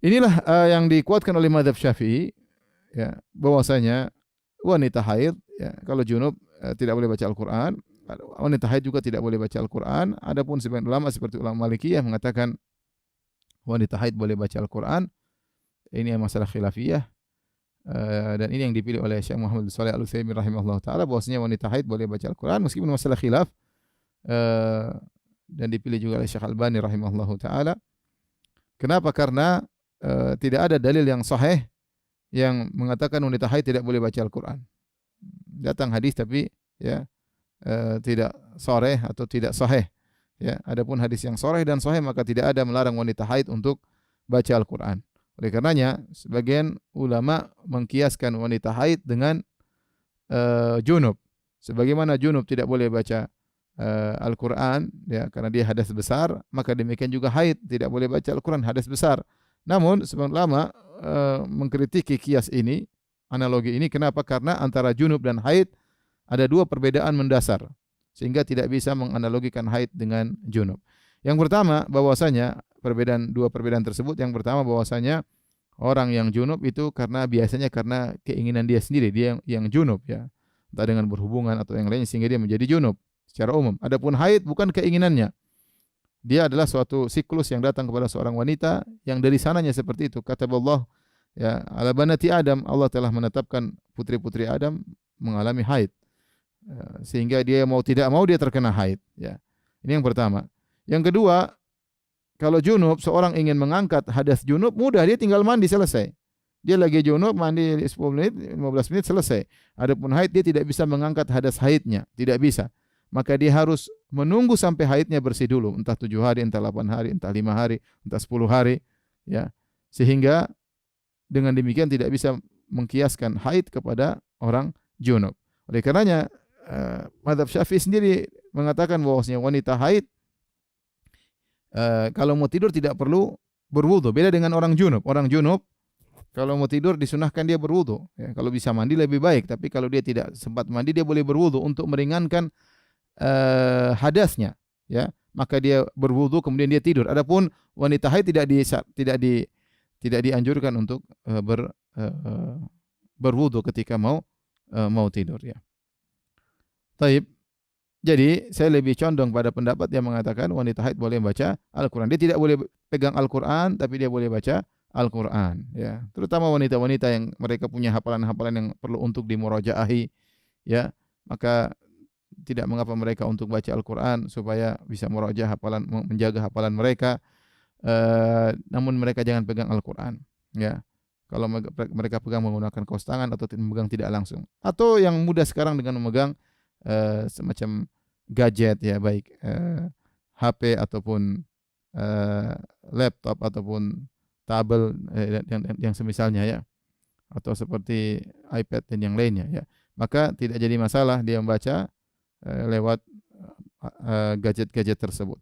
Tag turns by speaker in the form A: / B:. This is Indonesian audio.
A: Inilah yang dikuatkan oleh mazhab Syafi'i, ya, bahwasanya wanita haid, ya, kalau junub tidak boleh baca Al-Qur'an, wanita haid juga tidak boleh baca Al-Qur'an. Adapun sebagian ulama seperti ulama Malikiyah mengatakan wanita haid boleh baca Al-Qur'an. Ini masalah khilafiyah, dan ini yang dipilih oleh Syekh Muhammad bin Shalih Al-Utsaimin rahimahullah taala, bahwasanya wanita haid boleh baca Al-Qur'an meskipun masalah khilaf, eh, dan dipilih juga oleh Syekh Al-Albani rahimahullah taala. Kenapa? Karena tidak ada dalil yang sahih yang mengatakan wanita haid tidak boleh baca Al-Qur'an. Datang hadis tapi, ya, tidak sharih atau tidak sahih. Ya, adapun hadis yang sharih dan sahih maka tidak ada melarang wanita haid untuk baca Al-Qur'an. Oleh karenanya sebagian ulama mengkiaskan wanita haid dengan junub. Sebagaimana junub tidak boleh baca Al-Qur'an, ya, karena dia hadas besar, maka demikian juga haid tidak boleh baca Al-Qur'an, hadas besar. Namun sebagian ulama mengkritiki kias ini, analogi ini. Kenapa? Karena antara junub dan haid ada dua perbedaan mendasar, sehingga tidak bisa menganalogikan haid dengan junub. Yang pertama, bahwasanya dua perbedaan tersebut, yang pertama bahwasanya orang yang junub itu biasanya karena keinginan dia sendiri, dia yang junub, ya. Entah dengan berhubungan atau yang lain sehingga dia menjadi junub secara umum. Adapun haid bukan keinginannya. Dia adalah suatu siklus yang datang kepada seorang wanita yang dari sananya seperti itu. Kata Allah, ya, ala banati Adam, Allah telah menetapkan putri-putri Adam mengalami haid. Sehingga dia mau tidak mau dia terkena haid, ya. Ini yang pertama. Yang kedua, kalau junub, seorang ingin mengangkat hadas junub, mudah, dia tinggal mandi selesai. Dia lagi junub, mandi 10 menit, 15 menit selesai. Adapun haid, dia tidak bisa mengangkat hadas haidnya, tidak bisa. Maka dia harus menunggu sampai haidnya bersih dulu, entah 7 hari, entah 8 hari, entah 5 hari, entah 10 hari, ya. Sehingga dengan demikian tidak bisa mengkiaskan haid kepada orang junub. Oleh karenanya mazhab Syafi'i sendiri mengatakan bahwasanya wanita haid kalau mau tidur tidak perlu berwudu. Beda dengan orang junub. Orang junub kalau mau tidur disunahkan dia berwudu. Ya, kalau bisa mandi lebih baik. Tapi kalau dia tidak sempat mandi, dia boleh berwudu untuk meringankan hadasnya. Ya, maka dia berwudu kemudian dia tidur. Adapun wanita haid tidak dianjurkan untuk berwudu ketika mau tidur. Ya. Taib. Jadi saya lebih condong pada pendapat yang mengatakan wanita haid boleh baca Al-Quran. Dia tidak boleh pegang Al-Quran, tapi dia boleh baca Al-Quran. Ya, terutama wanita-wanita yang mereka punya hafalan-hafalan yang perlu untuk dimurajaahi. Ya, maka tidak mengapa mereka untuk baca Al-Quran supaya bisa murajaah hafalan, menjaga hafalan mereka. Namun mereka jangan pegang Al-Quran. Ya, kalau mereka pegang menggunakan kaos tangan atau memegang tidak langsung. Atau yang mudah sekarang dengan memegang semacam gadget, ya, baik HP ataupun laptop ataupun tabel yang semisalnya, ya, atau seperti iPad dan yang lainnya, ya, maka tidak jadi masalah dia membaca lewat gadget-gadget tersebut.